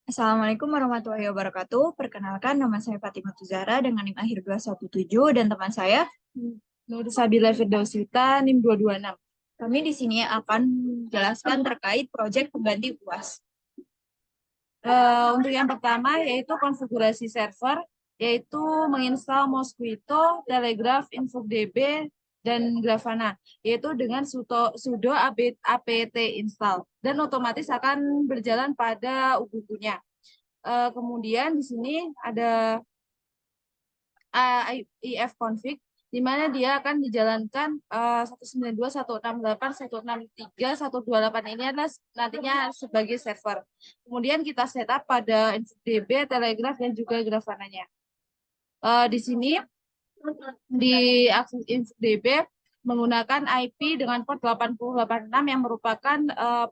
Assalamualaikum warahmatullahi wabarakatuh. Perkenalkan, nama saya Fatimah Tuzara dengan NIM akhir 217 dan teman saya Nur Sabila Firdausita NIM 226. Kami di sini akan menjelaskan terkait proyek pengganti UAS. Untuk yang pertama yaitu konfigurasi server, yaitu menginstal Mosquito, Telegraph, InfoDB, dan Grafana, yaitu dengan sudo apt install, dan otomatis akan berjalan pada Ubuntu-nya. Kemudian di sini ada ifconfig, di mana dia akan dijalankan 192, 168, 163, 128 ini adalah nantinya sebagai server. Kemudian kita setup pada InfoDB, Telegraph, dan juga Grafana-nya. Di sini di akses InfoDB menggunakan IP dengan port 8086 yang merupakan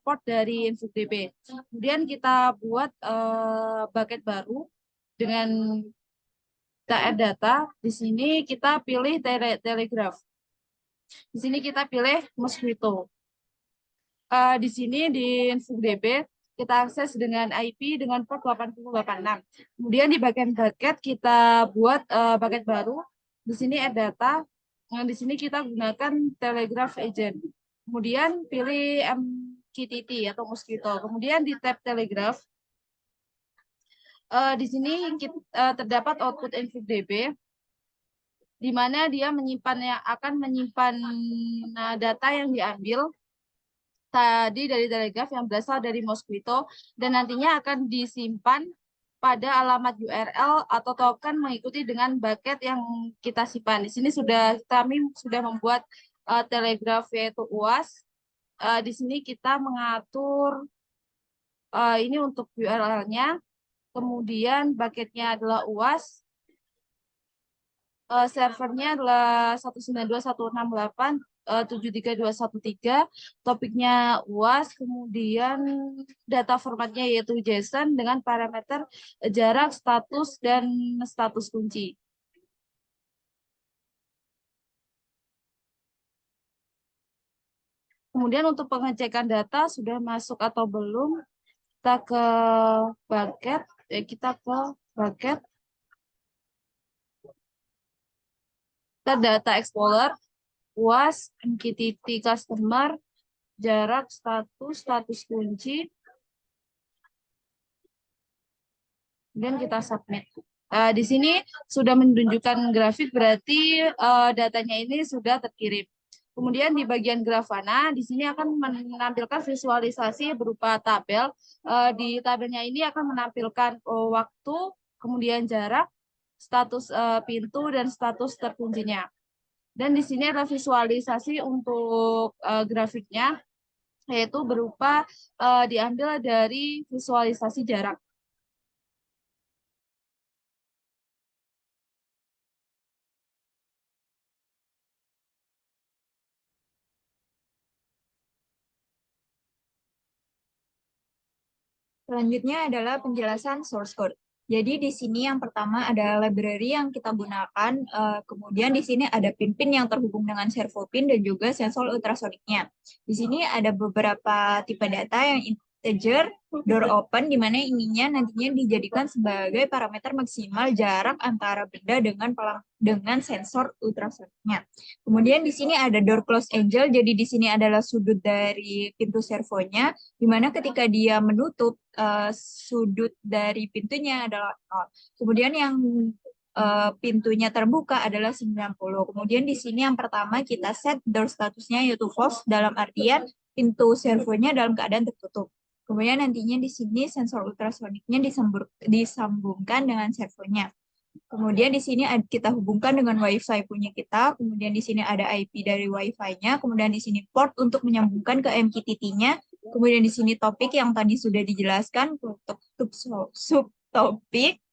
port dari InfoDB. Kemudian kita buat bucket baru dengan kita add data. Di sini kita pilih Telegraph. Di sini kita pilih Mosquito. Di sini di InfoDB kita akses dengan IP dengan port 8086. Kemudian di bagian bucket kita buat bucket baru. Di sini add data. Nah, di sini kita gunakan Telegraph agent. Kemudian pilih MQTT atau Mosquito. Kemudian di tab Telegraph, di sini terdapat output InfoDB, di mana dia akan menyimpan data yang diambil tadi dari Telegraph yang berasal dari Mosquito, dan nantinya akan disimpan pada alamat URL atau token mengikuti dengan bucket yang kita simpan. Di sini kami sudah membuat Telegraph yaitu UAS. Di sini kita mengatur ini untuk URL-nya, kemudian bucketnya adalah UAS, servernya adalah 192.168.73213, topiknya UAS, kemudian data formatnya yaitu JSON dengan parameter jarak, status, dan status kunci. Kemudian untuk pengecekan data sudah masuk atau belum, kita ke bucket, kita data explorer, UAS, MQTT customer, jarak, status kunci, dan kita submit. Di sini sudah menunjukkan grafik, berarti datanya ini sudah terkirim. Kemudian di bagian Grafana, di sini akan menampilkan visualisasi berupa tabel. Di tabelnya ini akan menampilkan waktu, kemudian jarak, status pintu, dan status terkuncinya. Dan di sini ada visualisasi untuk grafiknya, yaitu berupa diambil dari visualisasi jarak. Selanjutnya adalah penjelasan source code. Jadi di sini yang pertama ada library yang kita gunakan, kemudian di sini ada pin-pin yang terhubung dengan servo pin dan juga sensor ultrasoniknya. Di sini ada beberapa tipe data yang integer, door open, di mana ininya nantinya dijadikan sebagai parameter maksimal jarak antara benda dengan sensor ultrasoniknya. Kemudian di sini ada door close angle, jadi di sini adalah sudut dari pintu servonya, di mana ketika dia menutup, sudut dari pintunya adalah 0. Kemudian yang pintunya terbuka adalah 90. Kemudian di sini yang pertama kita set door statusnya yaitu false, dalam artian pintu servonya dalam keadaan tertutup. Kemudian nantinya di sini sensor ultrasoniknya disambungkan dengan servonya. Kemudian di sini kita hubungkan dengan WiFi punya kita. Kemudian di sini ada IP dari WiFi-nya. Kemudian di sini port untuk menyambungkan ke MQTT-nya. Kemudian di sini topik yang tadi sudah dijelaskan untuk subtopik.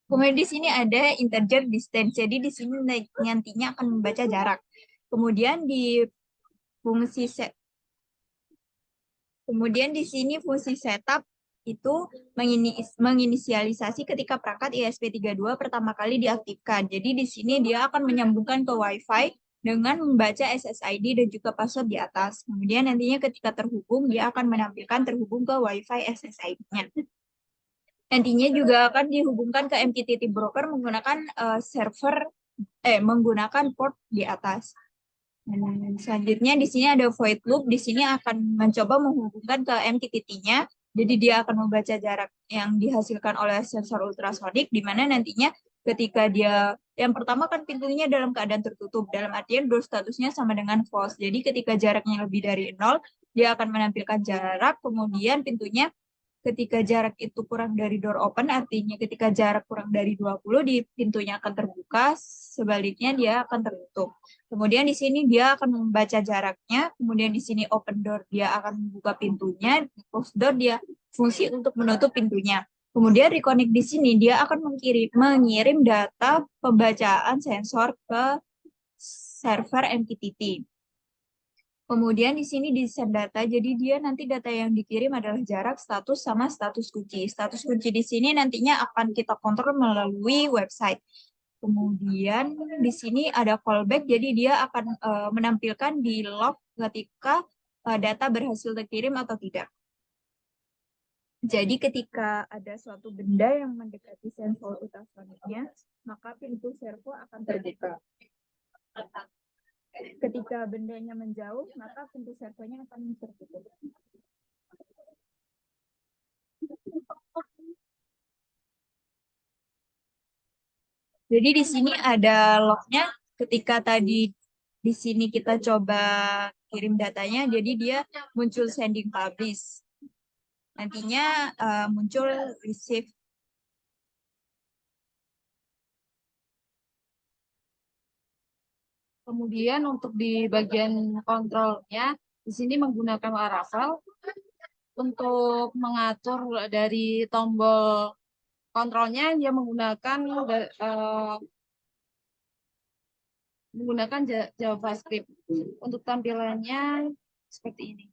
Kemudian di sini ada integer distance. Jadi di sini nantinya akan membaca jarak. Kemudian di fungsi Kemudian di sini fungsi setup itu menginisialisasi ketika perangkat ESP32 pertama kali diaktifkan. Jadi di sini dia akan menyambungkan ke WiFi dengan membaca SSID dan juga password di atas. Kemudian nantinya ketika terhubung, dia akan menampilkan terhubung ke WiFi SSID-nya. Nantinya juga akan dihubungkan ke MQTT broker menggunakan menggunakan port di atas. Dan selanjutnya di sini ada void loop. Di sini akan mencoba menghubungkan ke MQTT-nya. Jadi dia akan membaca jarak yang dihasilkan oleh sensor ultrasonik, di mana nantinya ketika dia yang pertama kan pintunya dalam keadaan tertutup, dalam artian door statusnya sama dengan false. Jadi ketika jaraknya lebih dari 0, dia akan menampilkan jarak, kemudian pintunya ketika jarak itu kurang dari door open, artinya ketika jarak kurang dari 20, di pintunya akan terbuka, sebaliknya dia akan tertutup. Kemudian di sini dia akan membaca jaraknya, kemudian di sini open door dia akan membuka pintunya, close door dia fungsi untuk menutup pintunya. Kemudian reconnect di sini dia akan mengirim data pembacaan sensor ke server MQTT. Kemudian di sini di send data, jadi dia nanti data yang dikirim adalah jarak, status, sama status kunci. Status kunci di sini nantinya akan kita kontrol melalui website. Kemudian di sini ada callback, jadi dia akan menampilkan di log ketika data berhasil terkirim atau tidak. Jadi ketika ada suatu benda yang mendekati sensor ultrasoniknya, maka pintu servo akan terbuka. Ketika bendanya menjauh, maka pintu servonya akan tertutup. Jadi di sini ada lognya. Ketika tadi di sini kita coba kirim datanya, jadi dia muncul sending publish. Nantinya muncul receive. Kemudian untuk di bagian kontrolnya, di sini menggunakan Laravel untuk mengatur dari tombol kontrolnya, dia menggunakan JavaScript. Untuk tampilannya seperti ini.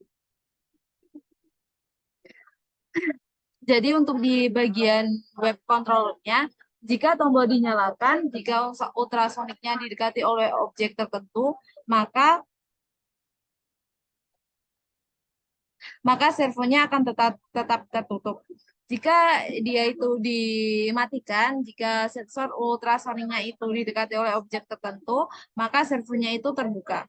Jadi untuk di bagian web controllernya, jika tombol dinyalakan, jika ultrasoniknya didekati oleh objek tertentu, maka servonya akan tetap tertutup. Jika dia itu dimatikan, jika sensor ultrasoniknya itu didekati oleh objek tertentu, maka servonya itu terbuka.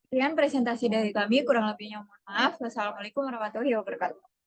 Sekian presentasi dari kami, kurang lebihnya mohon maaf. Wassalamualaikum warahmatullahi wabarakatuh.